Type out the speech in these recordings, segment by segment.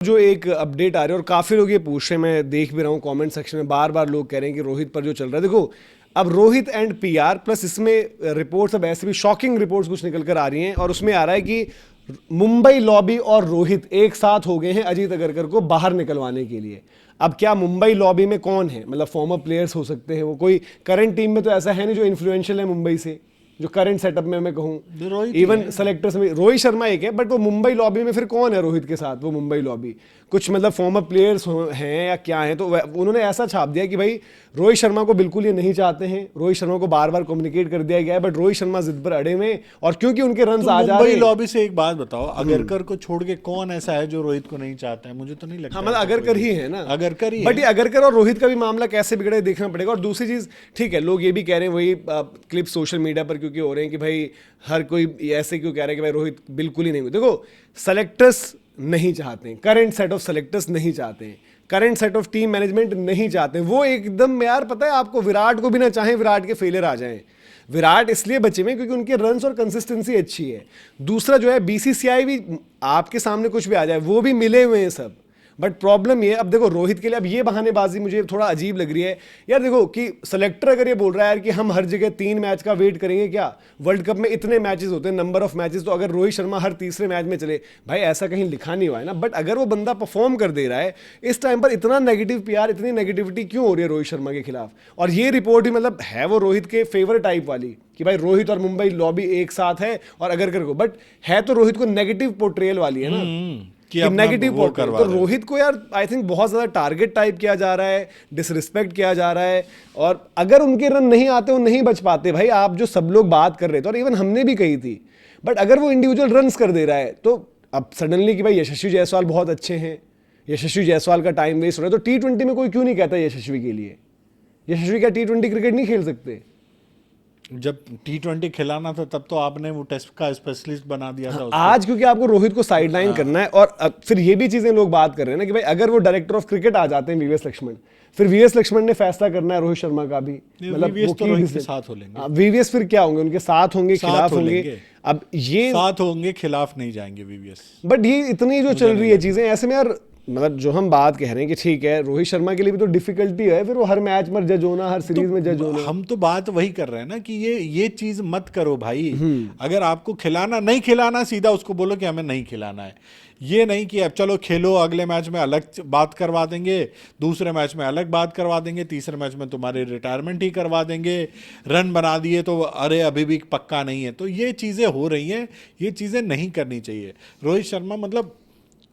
जो एक अपडेट आ रही है और काफ़ी लोग ये पूछ रहे हैं, मैं देख भी रहा हूँ कमेंट सेक्शन में बार बार लोग कह रहे हैं कि रोहित पर जो चल रहा है, देखो अब रोहित एंड पीआर प्लस इसमें रिपोर्ट्स अब ऐसे भी शॉकिंग रिपोर्ट्स कुछ निकल कर आ रही हैं और उसमें आ रहा है कि मुंबई लॉबी और रोहित एक साथ हो गए हैं अजीत अगरकर को बाहर निकलवाने के लिए। अब क्या मुंबई लॉबी में कौन है, मतलब फॉर्मर प्लेयर्स हो सकते हैं, वो कोई करंट टीम में तो ऐसा है नहीं जो इन्फ्लुएंशियल है मुंबई से, जो करंट सेटअप में मैं कहूँ इवन सेलेक्टर्स में रोहित शर्मा एक है, बट वो मुंबई लॉबी में फिर कौन है रोहित के साथ, वो मुंबई लॉबी कुछ मतलब फॉर्मर प्लेयर्स हैं या क्या हैं, तो उन्होंने ऐसा छाप दिया कि भाई रोहित शर्मा को बिल्कुल ये नहीं चाहते हैं, रोहित शर्मा को बार बार कम्युनिकेट कर दिया गया है, बट रोहित शर्मा जिद पर अड़े में, और क्योंकि उनके रन आ जा रहे हैं। मुंबई लॉबी से एक बात बताओ, अगरकर को छोड़ के कौन ऐसा है जो रोहित को नहीं चाहता है? मुझे तो नहीं लगता। हाँ, मतलब अगरकर ही है ना, अगरकर ही, बट ये अगरकर और रोहित का भी मामला कैसे बिगड़े देखना पड़ेगा। और दूसरी चीज, ठीक है लोग ये भी कह रहे हैं, वही क्लिप सोशल मीडिया पर क्योंकि हो रहे हैं कि भाई हर कोई ऐसे क्यों कह रहा है कि भाई रोहित बिल्कुल ही नहीं। देखो सेलेक्टर्स नहीं चाहते, करंट सेट ऑफ सेलेक्टर्स नहीं चाहते हैं, current set of team management नहीं चाहते, वो एकदम यार पता है आपको, विराट को भी ना चाहे विराट के फेलियर आ जाएं। विराट इसलिए बचे हुए क्योंकि उनके रन्स और कंसिस्टेंसी अच्छी है। दूसरा जो है बीसीसीआई भी आपके सामने कुछ भी आ जाए वो भी मिले हुए हैं सब, बट प्रॉब्लम ये, अब देखो रोहित के लिए अब ये बहानेबाजी मुझे थोड़ा अजीब लग रही है यार। देखो कि सेलेक्टर अगर ये बोल रहा है यार कि हम हर जगह 3 मैच का वेट करेंगे, क्या वर्ल्ड कप में इतने मैचेस होते हैं, नंबर ऑफ मैचेस, तो अगर रोहित शर्मा हर तीसरे मैच में चले, भाई ऐसा कहीं लिखा नहीं हुआ है ना। बट अगर वो बंदा परफॉर्म कर दे रहा है इस टाइम पर, इतना नेगेटिव पीआर, इतनी नेगेटिविटी क्यों हो रही है रोहित शर्मा के खिलाफ? और ये रिपोर्ट भी मतलब है वो रोहित के फेवर टाइप वाली कि भाई रोहित और मुंबई लॉबी एक साथ है और अगरकर को, बट है तो रोहित को नेगेटिव पोर्ट्रेयल वाली है ना, कि नेगेटिव पोर्ट्रेल। तो रोहित को यार आई थिंक बहुत ज्यादा टारगेट टाइप किया जा रहा है, डिसरिस्पेक्ट किया जा रहा है, और अगर उनके रन नहीं आते, वो नहीं बच पाते भाई, आप जो सब लोग बात कर रहे थे और इवन हमने भी कही थी, बट अगर वो इंडिविजुअल रन्स कर दे रहा है तो अब सडनली कि भाई यशस्वी जायसवाल बहुत अच्छे हैं, यशस्वी जायसवाल का टाइम वेस्ट हो रहा है, तो T20 में कोई क्यों नहीं कहता यशस्वी के लिए? यशस्वी क्या T20 क्रिकेट नहीं खेल सकते? जब T20 खिलाना था तब तो आपने वो टेस्ट का स्पेशलिस्ट बना दिया था उसको। आज क्योंकि आपको रोहित को साइडलाइन करना है, और फिर ये भी चीजें लोग बात कर रहे हैं ना कि भाई अगर वो डायरेक्टर ऑफ क्रिकेट आ जाते हैं वीवीएस लक्ष्मण, फिर वीवीएस लक्ष्मण ने फैसला करना है रोहित शर्मा का भी, मतलब वीवीएस तो रोहित के साथ हो लेंगे। वीवीएस फिर क्या होंगे, उनके साथ होंगे, खिलाफ होंगे? अब ये साथ होंगे, खिलाफ नहीं जाएंगे वीवीएस। बट ये इतनी जो चल रही है चीजें ऐसे में यार, मतलब जो हम बात कह रहे हैं कि ठीक है रोहित शर्मा के लिए भी तो डिफिकल्टी है फिर वो हर मैच में जज होना, हर सीरीज में जज होना। हम तो बात वही कर रहे हैं ना कि ये चीज मत करो भाई। अगर आपको खिलाना नहीं खिलाना, सीधा उसको बोलो कि हमें नहीं खिलाना है। ये नहीं कि अब चलो खेलो, अगले मैच में अलग बात करवा देंगे, दूसरे मैच में अलग बात करवा देंगे, तीसरे मैच में तुम्हारी रिटायरमेंट ही करवा देंगे, रन बना दिए तो अरे अभी भी पक्का नहीं है। तो ये चीज़ें हो रही हैं, ये चीज़ें नहीं करनी चाहिए। रोहित शर्मा मतलब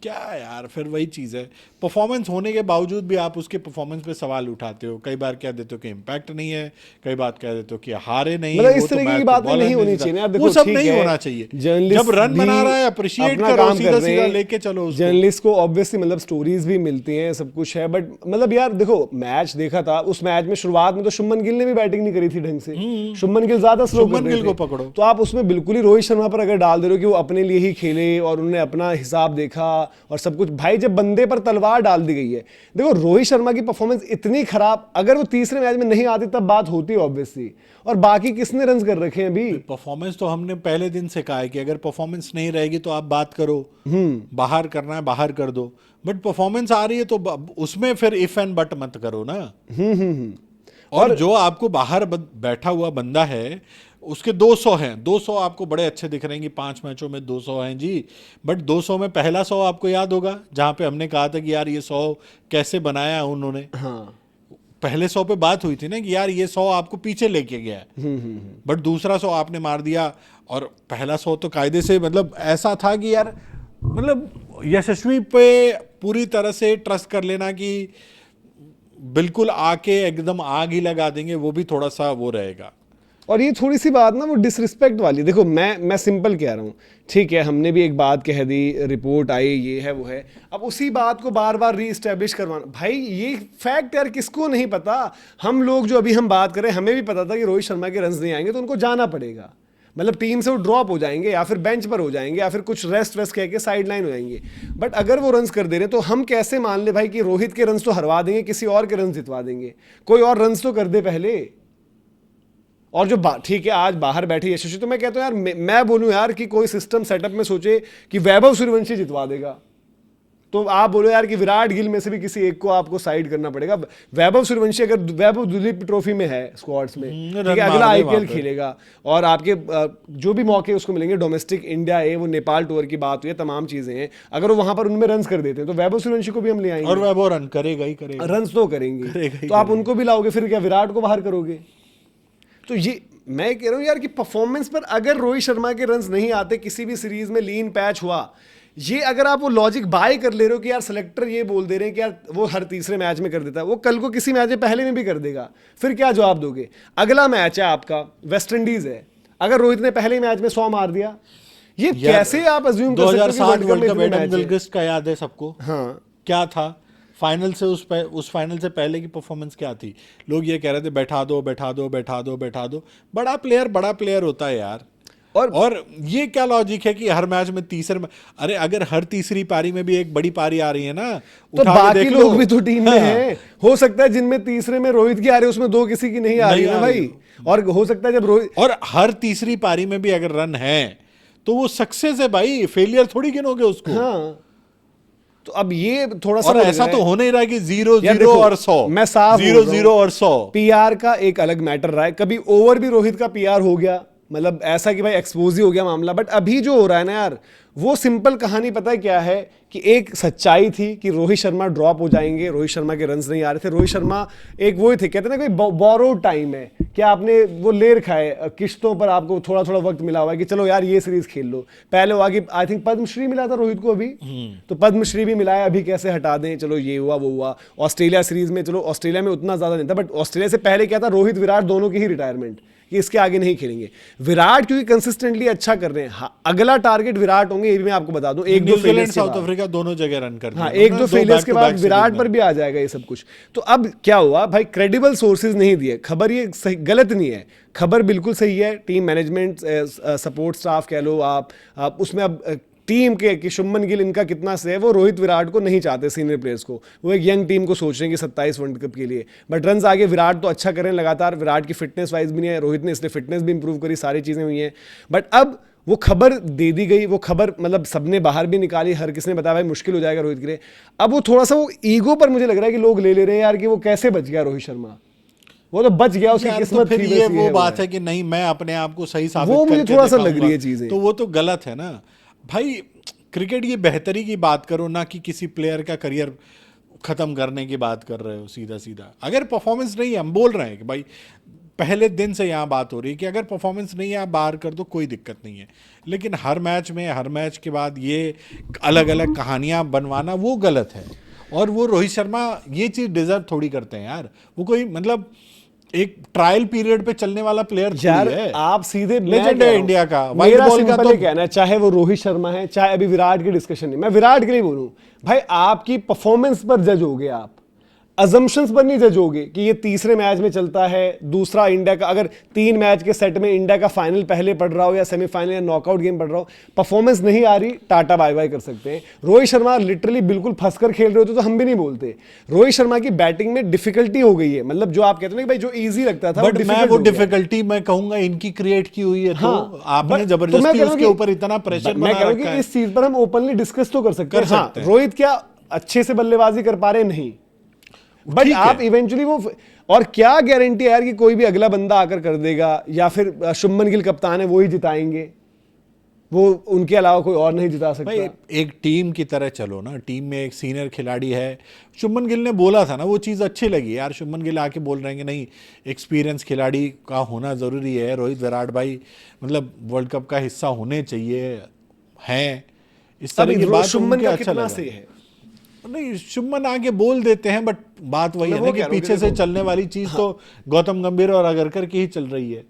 क्या यार, फिर वही चीज़ है, परफॉर्मेंस होने के बावजूद भी आप उसके परफॉर्मेंस पे सवाल उठाते हो। कई बार कह देते हो कि इम्पैक्ट नहीं है, कई बार कह देते हो कि हारे नहीं, मतलब इस तरह की बातें नहीं होनी चाहिए यार। देखो वो सब नहीं होना चाहिए। जब रन बना रहा है अप्रिशिएट करो, सीधा सीधा लेके चलो। जर्नलिस्ट को ऑब्वियसली मतलब स्टोरीज भी मिलती हैं, सब कुछ है, बट मतलब यार देखो मैच देखा था, उस मैच में शुरुआत में तो शुभमन गिल ने भी बैटिंग नहीं करी थी ढंग से, शुभमन गिल ज्यादा स्लो कर रहे थे, पकड़ो तो आप उसमें बिल्कुल ही रोहित शर्मा पर अगर डाल दे रहे हो कि वो अपने लिए ही खेले और उन्होंने अपना हिसाब देखा और सब कुछ, भाई जब बंदे पर तलवार डाल दी गई है। देखो रोहित शर्मा की परफॉर्मेंस इतनी खराब, अगर वो तीसरे मैच में नहीं आती तब बात होती ऑब्वियसली, और बाकी किसने रन्स कर रखे हैं अभी? परफॉर्मेंस तो हमने पहले दिन से कहा है कि अगर परफॉर्मेंस नहीं रहेगी तो आप बात करो, बाहर करना है बाहर कर दो, बट परफॉर्मेंस आ रही है तो उसमें फिर इफ एंड बट मत करो ना। और जो आपको बाहर बैठा हुआ बंदा है उसके 200 हैं, 200 आपको बड़े अच्छे दिख रहे हैं कि 5 मैचों में 200 हैं जी, बट 200 में पहला 100 आपको याद होगा जहां पे हमने कहा था कि यार ये 100 कैसे बनाया उन्होंने। हाँ, पहले 100 पे बात हुई थी ना कि यार ये 100 आपको पीछे लेके गया है, बट दूसरा 100 आपने मार दिया, और पहला 100 तो कायदे से मतलब ऐसा था कि यार मतलब यशस्वी पे पूरी तरह से ट्रस्ट कर लेना कि बिल्कुल आके एकदम आग ही लगा देंगे, वो भी थोड़ा सा वो रहेगा। और ये थोड़ी सी बात ना वो डिसरिस्पेक्ट वाली, देखो मैं सिंपल कह रहा हूँ, ठीक है हमने भी एक बात कह दी, रिपोर्ट आई, ये है वो है, अब उसी बात को बार बार रीएस्टैब्लिश करवाना, भाई ये फैक्ट यार किसको नहीं पता? हम लोग जो अभी हम बात कर रहे हैं, हमें भी पता था कि रोहित शर्मा के रन्स नहीं आएंगे तो उनको जाना पड़ेगा, मतलब टीम से वो ड्रॉप हो जाएंगे या फिर बेंच पर हो जाएंगे या फिर कुछ रेस्ट वेस्ट कह के साइड लाइन हो जाएंगे। बट अगर वो रन्स कर दे रहे हैं तो हम कैसे मान ले भाई कि रोहित के रन्स तो हरवा देंगे, किसी और के रन्स जितवा देंगे? कोई और रन्स तो कर दे पहले। और जो ठीक है आज बाहर बैठे यशस्वी, तो मैं कहता हूं यार मैं बोलूं यार कि कोई सिस्टम सेटअप में सोचे कि वैभव सूर्यवंशी जितवा देगा, तो आप बोलो यार कि विराट गिल में से भी किसी एक को आपको साइड करना पड़ेगा। वैभव सूर्यवंशी अगर वैभव दुलीप ट्रॉफी में है स्क्वाड्स में, ठीक है, अगला आईपीएल खेलेगा और आपके जो भी मौके उसको मिलेंगे, डोमेस्टिक इंडिया है, वो नेपाल टूर की बात हुई है, तमाम चीजें हैं, अगर वो वहां पर उनमें रन कर देते हैं तो वैभव सूर्यवंशी को भी हम ले आएंगे और वैभव रन करेगा ही करेगा, रन तो करेंगे, तो आप उनको भी लाओगे, फिर क्या विराट को बाहर करोगे? तो ये मैं कह रहा हूं यार कि परफॉर्मेंस पर अगर रोहित शर्मा के रन्स नहीं आते, किसी भी सीरीज में लीन पैच हुआ, ये अगर आप वो लॉजिक बाय कर ले रहे हो कि यार सेलेक्टर ये बोल दे रहे हैं कि यार वो हर तीसरे मैच में कर देता है, वो कल को किसी मैच में पहले में भी कर देगा, फिर क्या जवाब दोगे? अगला मैच है आपका वेस्ट इंडीज है, अगर रोहित ने पहले मैच में 100 मार दिया, ये कैसे आप अज्यूम कर सकते हो? 2007 वर्ल्ड कप एडम गिलक्रिस्ट का याद है सबको, हाँ क्या था फाइनल से, उस फाइनल से पहले की परफॉर्मेंस क्या थी? लोग ये कह रहे थे बैठा दो बैठा दो बैठा दो बैठा दो, बड़ा प्लेयर होता है यार। और ये क्या लॉजिक है कि हर मैच में अरे अगर हर तीसरी पारी में भी एक बड़ी पारी आ रही है ना, तो बाकी लोग भी तो टीम में हैं, हो सकता है जिनमें तीसरे में रोहित की आ रही है उसमें 2 किसी की नहीं आ रही है ना भाई, और हो सकता है जब रोहित, और हर तीसरी पारी में भी अगर रन है तो वो सक्सेस है भाई, फेलियर थोड़ी गिनोगे उसको। हाँ तो अब ये थोड़ा सा, और ऐसा तो हो नहीं रहा कि 0-0 और 100, मैं साफ 0-0 और 100। पीआर का एक अलग मैटर रहा है, कभी ओवर भी रोहित का पीआर हो गया, मतलब ऐसा कि भाई एक्सपोज ही हो गया मामला, बट अभी जो हो रहा है ना यार, वो सिंपल कहानी पता है क्या है कि एक सच्चाई थी कि रोहित शर्मा ड्रॉप हो जाएंगे, रोहित शर्मा के रन्स नहीं आ रहे थे, रोहित शर्मा एक वो थे, कहते ना कोई बोरोड टाइम है, क्या आपने वो ले रखा है किश्तों पर, आपको थोड़ा थोड़ा वक्त मिला हुआ है कि चलो यार ये सीरीज खेल लो। पहले हुआ कि आई थिंक पद्मश्री मिला था रोहित को अभी, तो पद्मश्री भी मिला है, अभी कैसे हटा दें, चलो ये हुआ वो हुआ। ऑस्ट्रेलिया सीरीज में, चलो ऑस्ट्रेलिया में उतना ज्यादा नहीं था, बट ऑस्ट्रेलिया से पहले क्या था, रोहित विराट दोनों की ही रिटायरमेंट, कि इसके आगे नहीं खेलेंगे। विराट क्योंकि कंसिस्टेंटली अच्छा कर रहे हैं, हाँ, अगला टारगेट विराट होंगे, ये भी मैं आपको बता दूं, 1-2 फेलियर्स, साउथ अफ्रीका दोनों जगह रन कर दिया, हाँ 1-2 फेलियर्स के बाद विराट पर भी आ जाएगा ये सब कुछ। तो अब क्या हुआ भाई, क्रेडिबल सोर्सेज नहीं दिए, खबर ये सही गलत नहीं है, खबर बिल्कुल सही है, टीम मैनेजमेंट सपोर्ट स्टाफ कह लो आप उसमें अब टीम के कि शुभमन गिल इनका कितना से है, वो रोहित विराट को नहीं चाहते, सीनियर प्लेयर्स को, वो एक यंग टीम को सोच रहे हैं कि 27 वर्ल्ड कप के लिए, बट रन्स आगे विराट तो अच्छा कर रहे हैं लगातार, विराट की फिटनेस वाइज भी नहीं है, रोहित ने इसलिए फिटनेस भी इंप्रूव करी, सारी चीज़ें हुई हैं, बट अब वो खबर दे दी गई, वो खबर मतलब सबने बाहर भी निकाली, हर किसी ने बताया भाई मुश्किल हो जाएगा रोहित के लिए। अब वो थोड़ा सा वो ईगो पर मुझे लग रहा है कि लोग ले रहे हैं यार कि वो कैसे बच गया रोहित शर्मा, वो तो बच गया, उसकी किस्मत थी। ये वो बात है कि नहीं मैं अपने आप को सही साबित, वो मुझे थोड़ा सा लग रही है चीजें, तो वो तो गलत है ना भाई। क्रिकेट ये बेहतरी की बात करो ना कि किसी प्लेयर का करियर खत्म करने की बात कर रहे हो सीधा सीधा। अगर परफॉर्मेंस नहीं है, हम बोल रहे हैं कि भाई पहले दिन से यहाँ बात हो रही है कि अगर परफॉर्मेंस नहीं है आप बाहर कर दो, कोई दिक्कत नहीं है, लेकिन हर मैच में हर मैच के बाद ये अलग अलग कहानियां बनवाना वो गलत है। और वो रोहित शर्मा ये चीज़ डिजर्व थोड़ी करते हैं यार, वो कोई मतलब एक ट्रायल पीरियड पे चलने वाला प्लेयर यार है, आप सीधे लेजेंड है इंडिया का। मेरा सिंपल ही कहना है, चाहे वो रोहित शर्मा है, चाहे अभी विराट की डिस्कशन नहीं, मैं विराट के लिए बोलूं भाई, आपकी परफॉर्मेंस पर जज हो गए आप, अजम्पशंस पर नहीं जज होगे कि ये तीसरे मैच में चलता है, दूसरा इंडिया का अगर 3 मैच के सेट में इंडिया का फाइनल पहले पड़ रहा हो या सेमीफाइनल या नॉकआउट गेम पड़ रहा हो, परफॉर्मेंस नहीं आ रही, टाटा बाय बाय कर सकते हैं। रोहित शर्मा लिटरली बिल्कुल फंसकर खेल रहे होते तो हम भी नहीं बोलते। रोहित शर्मा की बैटिंग में डिफिकल्टी हो गई है, मतलब जो आप कहते हैं ना भाई जो इजी लगता था, बट मैं वो डिफिकल्टी मैं कहूंगा इनकी क्रिएट की हुई है, तो आपने जबरदस्ती उसके ऊपर इतना प्रेशर मैं कह रहा हूं कि इस चीज पर हम ओपनली डिस्कस तो कर सकते हैं। रोहित क्या अच्छे से बल्लेबाजी कर पा रहे नहीं, बट आप इवेंचुअली वो, और क्या गारंटी है यार कि कोई भी अगला बंदा आकर कर देगा, या फिर शुभमन गिल कप्तान है वो ही जिताएंगे, वो उनके अलावा कोई और नहीं जिता सकता। भाई एक टीम की तरह चलो ना, टीम में एक सीनियर खिलाड़ी है, शुभमन गिल ने बोला था ना, वो चीज़ अच्छी लगी यार, शुभमन गिल आके बोल रहे हैं कि नहीं एक्सपीरियंस खिलाड़ी का होना ज़रूरी है, रोहित विराट भाई मतलब वर्ल्ड कप का हिस्सा होने चाहिए हैं, इस तरह की बात शुभमन का कितना सही है। नहीं शुभमन आगे बोल देते हैं, बट बात वही है ना कि पीछे से चलने वाली चीज तो गौतम गंभीर और अगरकर की ही चल रही है।